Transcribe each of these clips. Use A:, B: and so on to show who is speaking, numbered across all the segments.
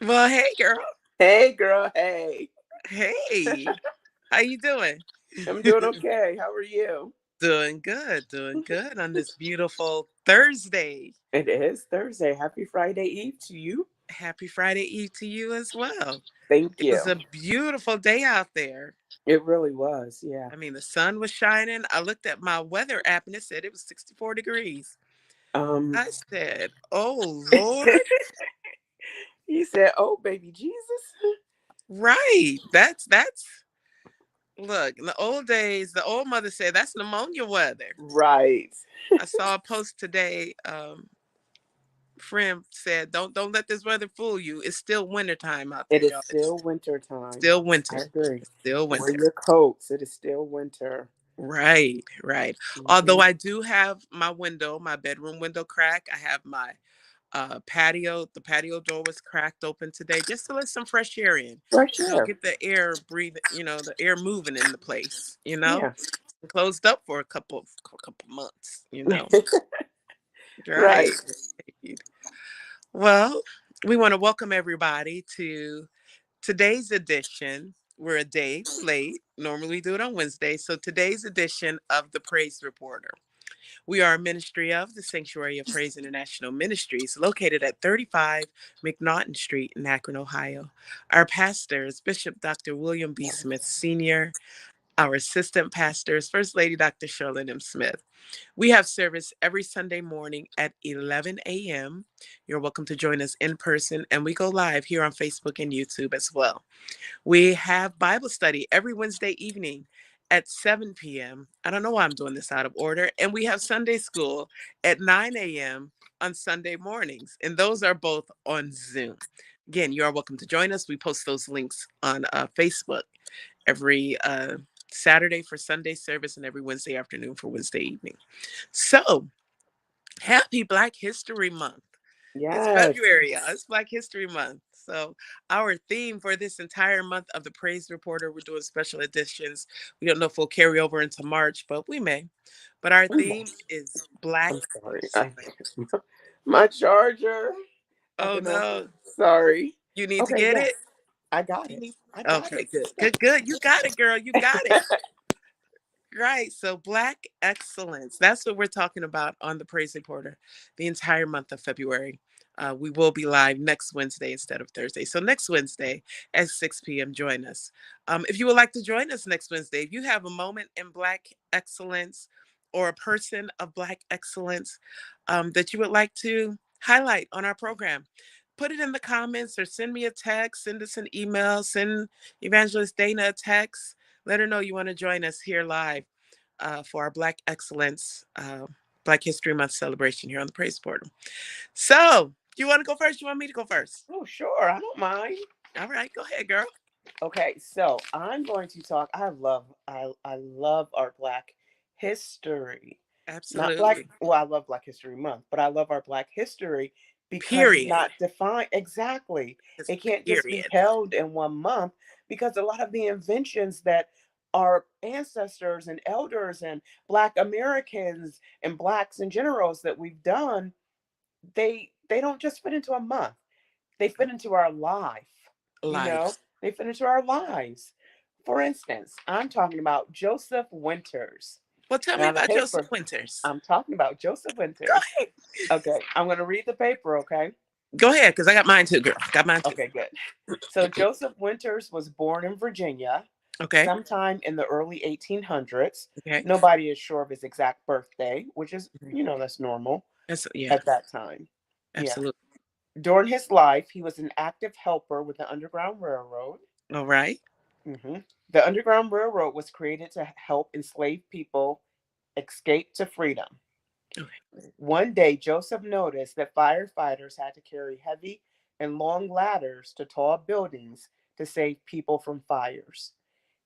A: Well, hey girl.
B: Hey, girl. Hey.
A: Hey. How you doing?
B: I'm doing okay. How are you?
A: Doing good on this beautiful Thursday.
B: It is Thursday. Happy Friday Eve to you.
A: Happy Friday Eve to you as well.
B: Thank
A: It was
B: you.
A: a beautiful day out there.
B: It really was. Yeah.
A: I mean, the sun was shining. I looked at my weather app and it said it was 64 degrees.
B: Um,
A: I said, "Oh Lord."
B: he said, "Oh, baby Jesus."
A: Right. That's look, in the old days, the old mother said that's pneumonia weather.
B: Right.
A: I saw a post today. Friend said, "Don't let this weather fool you. It's still wintertime out there,
B: It is
A: y'all. It's
B: still winter time.
A: still
B: I
A: winter.
B: agree.
A: It's still
B: Wear
A: winter."
B: your coats. It is still winter.
A: Right, right. Although
B: Hmm.
A: I do have my bedroom window crack. I have my patio. The patio door was cracked open today just to let some fresh air in.
B: Fresh air.
A: Get the air breathing. The air moving in the place.
B: Yeah.
A: Closed up for a couple months.
B: Right.
A: Right. Right. Well, we want to welcome everybody to today's edition. We're a day late. Normally we do it on Wednesday. So today's edition of the Praise Reporter. We are a ministry of the Sanctuary of Praise International Ministries, located at 35 McNaughton Street in Akron, Ohio. Our pastor is Bishop Dr. William B. Smith Sr. Our assistant pastor is First Lady Dr. Charlotte M. Smith. We have service every Sunday morning at 11 a.m. You're welcome to join us in person, and we go live here on Facebook and YouTube as well. We have Bible study every Wednesday evening at 7 p.m. I don't know why I'm doing this out of order. And we have Sunday school at 9 a.m. on Sunday mornings, and those are both on Zoom. Again, you are welcome to join us. We post those links on Facebook every Saturday for Sunday service and every Wednesday afternoon for Wednesday evening. So, happy Black History Month. It's
B: Yes.
A: February, y'all. It's Black History Month. So, our theme for this entire month of the Praise Reporter, we're doing special editions. We don't know if we'll carry over into March, but we may. But our theme is Black
B: I'm sorry.
A: Excellence.
B: My charger. I
A: Oh
B: don't know.
A: no,
B: Sorry.
A: you need to
B: Okay,
A: get
B: yes.
A: it.
B: I got
A: You
B: it.
A: need.
B: I got
A: Okay,
B: it.
A: good, good, good. You got it, girl. You got it. Right. So, Black excellence. That's what we're talking about on the Praise Reporter the entire month of February. We will be live next Wednesday instead of Thursday. So, next Wednesday at 6 p.m., join us. If you would like to join us next Wednesday, if you have a moment in Black excellence or a person of Black excellence that you would like to highlight on our program, put it in the comments or send me a text, send us an email, send Evangelist Dana a text. Let her know you want to join us here live for our Black Excellence, Black History Month celebration here on the Praise Portal. So, you want to go first? You want me to go first?
B: Oh, sure. I don't mind.
A: All right, go ahead, girl.
B: Okay, so I'm going to talk. I love our Black history. Not Black,
A: Absolutely.
B: well, I love Black History Month, but I love our Black history because it's
A: Period.
B: not defined exactly.
A: It's
B: It can't just be
A: period.
B: held in one month because a lot of the inventions that our ancestors and elders and Black Americans and Blacks and generals that we've done, they don't just fit into a month. They fit into our life, you know?
A: Life.
B: They fit into our lives. For instance, I'm talking about Joseph Winters.
A: Well, tell me
B: Now, the
A: about Joseph
B: paper,
A: Winters.
B: I'm talking about Joseph
A: Go
B: Winters.
A: ahead.
B: Okay, I'm going to read the paper, okay?
A: Go ahead, because I got mine too, girl. Got mine too.
B: Okay, good. So, Joseph Winters was born in Virginia
A: Okay.
B: sometime in the early 1800s.
A: Okay.
B: Nobody is sure of his exact birthday, which is,
A: Mhm.
B: that's normal
A: Yeah,
B: at that time. Yeah.
A: absolutely.
B: During his life, he was an active helper with the Underground Railroad.
A: All right.
B: Hmm. The Underground Railroad was created to help enslaved people escape to freedom.
A: Okay.
B: One day, Joseph noticed that firefighters had to carry heavy and long ladders to tall buildings to save people from fires.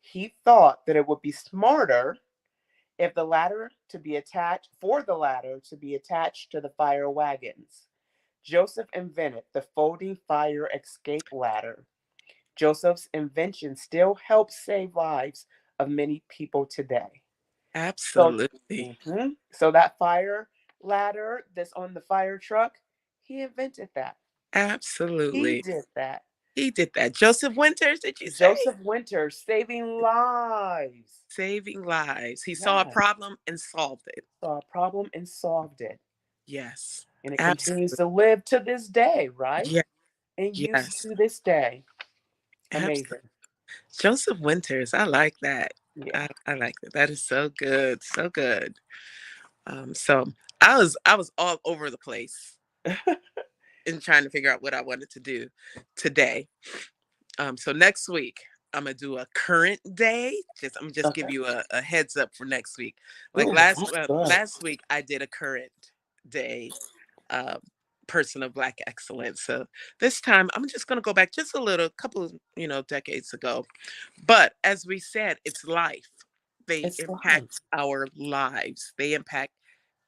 B: He thought that it would be smarter if the ladder to be attached for the ladder to be attached to the fire wagons. Joseph invented the folding fire escape ladder. Joseph's invention still helps save lives of many people today. So,
A: Absolutely.
B: so that fire ladder that's on the fire truck, he invented that. He
A: Absolutely.
B: did that.
A: He did that. Joseph Winters, did you say?
B: Joseph Winters saving lives.
A: Saving lives. He saw a
B: Yeah.
A: problem and solved it.
B: Saw a problem and solved it.
A: Yes.
B: And it continues
A: Absolutely.
B: to live to this day, right?
A: Yeah.
B: And use
A: Yes.
B: to this day.
A: Absolutely.
B: Amazing.
A: Joseph Winters. I like that.
B: Yeah.
A: I like that. That is so good. So good. So I was all over the place in trying to figure out what I wanted to do today. So next week I'm gonna do a current day. I'm just give
B: Okay.
A: you a heads up for next week. Like
B: Ooh, that's good.
A: last week I did a current day uh, person of Black excellence. So this time I'm just gonna go back just a little, couple decades ago. But as we said, it's life. They
B: It's
A: impact
B: life.
A: our lives. They impact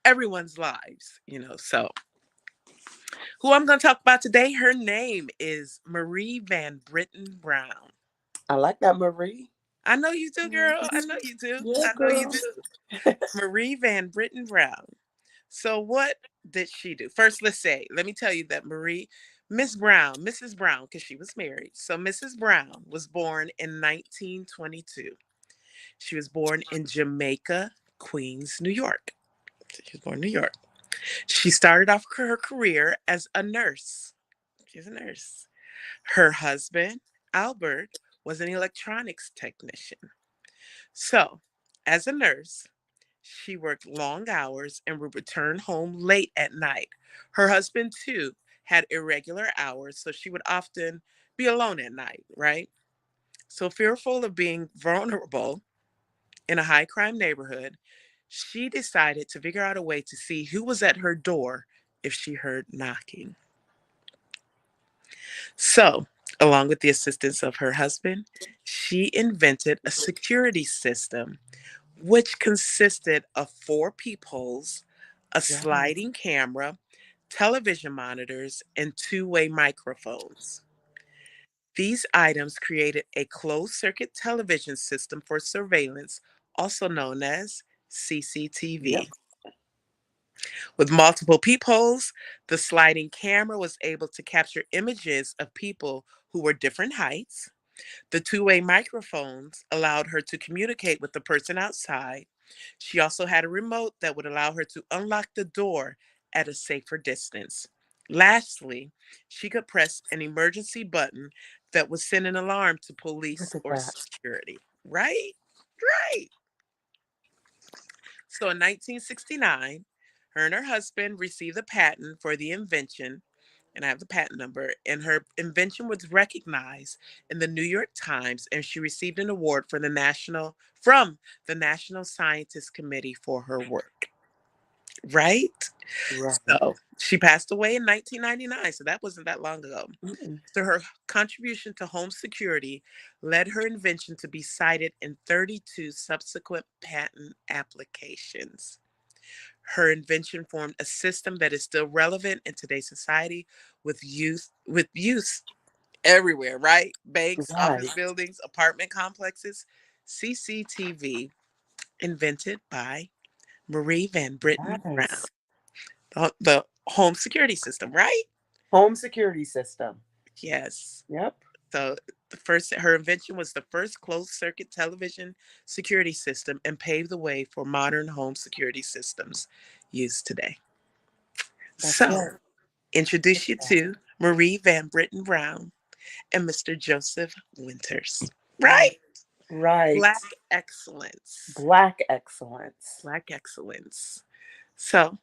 A: everyone's lives. So who I'm going to talk about today, her name is Marie Van Britten Brown.
B: I like that, Marie.
A: I know you do,
B: Mhm.
A: girl. I know you do.
B: Yeah,
A: I know you
B: girl.
A: do. Marie Van Britten Brown. So what did she do? First, let me tell you that Mrs. Brown, because she was married. So Mrs. Brown was born in 1922. She was born in Jamaica, Queens, New York. So she was born in New York. She started off her career as a nurse. She's a nurse. Her husband, Albert, was an electronics technician. So, as a nurse, she worked long hours and would return home late at night. Her husband, too, had irregular hours, so she would often be alone at night, right? So, fearful of being vulnerable in a high crime neighborhood, she decided to figure out a way to see who was at her door if she heard knocking. So, along with the assistance of her husband, she invented a security system which consisted of four peepholes, a
B: Yes.
A: sliding camera, television monitors, and two-way microphones. These items created a closed circuit television system for surveillance, also known as
B: Yep.
A: CCTV. With multiple peepholes, the sliding camera was able to capture images of people who were different heights. The two-way microphones allowed her to communicate with the person outside. She also had a remote that would allow her to unlock the door at a safer distance. Lastly, she could press an emergency button that would send an alarm to
B: Look
A: police
B: at
A: or
B: that.
A: security. Right? Right. So in 1969, her and her husband received a patent for the invention, and I have the patent number, and her invention was recognized in the New York Times, and she received an award from the National Scientist Committee for her work. Right?
B: Right.
A: So she passed away in 1999, so that wasn't that long ago.
B: Mm-mm.
A: So her contribution to home security led her invention to be cited in 32 subsequent patent applications. Her invention formed a system that is still relevant in today's society with use everywhere, right? Banks, office
B: Right.
A: buildings, apartment complexes. CCTV, invented by Marie Van Britten Brown.
B: Yes.
A: The home security system, right?
B: Home security system.
A: Yes.
B: Yep.
A: So her invention was the first closed circuit television security system and paved the way for modern home security systems used today.
B: That's
A: So,
B: it.
A: introduce you to Marie Van Britten Brown and Mr. Joseph Winters.
B: Mm.
A: Right?
B: Right.
A: Black excellence.
B: Black excellence.
A: Black excellence. So,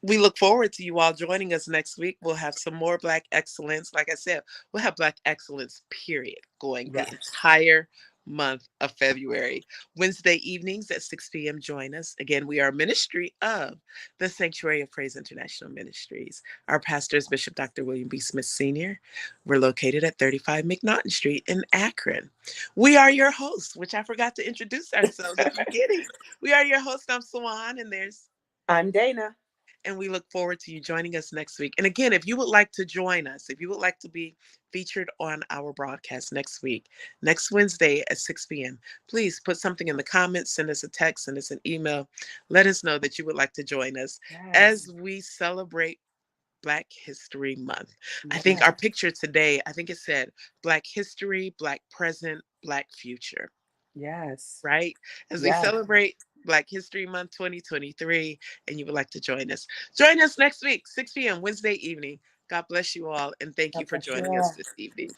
A: we look forward to you all joining us next week. We'll have some more Black excellence. Like I said, we'll have Black excellence, period, going the
B: Yes.
A: entire month of February. Wednesday evenings at 6 p.m. Join us. Again, we are a ministry of the Sanctuary of Praise International Ministries. Our pastor is Bishop Dr. William B. Smith Sr. We're located at 35 McNaughton Street in Akron. We are your hosts, which I forgot to introduce ourselves at the beginning. We are your host. I'm Swan, and there's
B: I'm Dana.
A: and we look forward to you joining us next week. And again, if you would like to join us, if you would like to be featured on our broadcast next week, next Wednesday at 6 p.m., please put something in the comments, send us a text, send us an email. Let us know that you would like to join us
B: Yes.
A: as we celebrate Black History Month. I think
B: Yeah.
A: our picture today, I think it said Black History, Black Present, Black Future,
B: Yes.
A: right? As we
B: Yes.
A: celebrate Black History Month 2023, and you would like to join us next week, 6 p.m. Wednesday evening. God bless you all, and thank you
B: God
A: for
B: bless you
A: joining us
B: all.
A: this evening.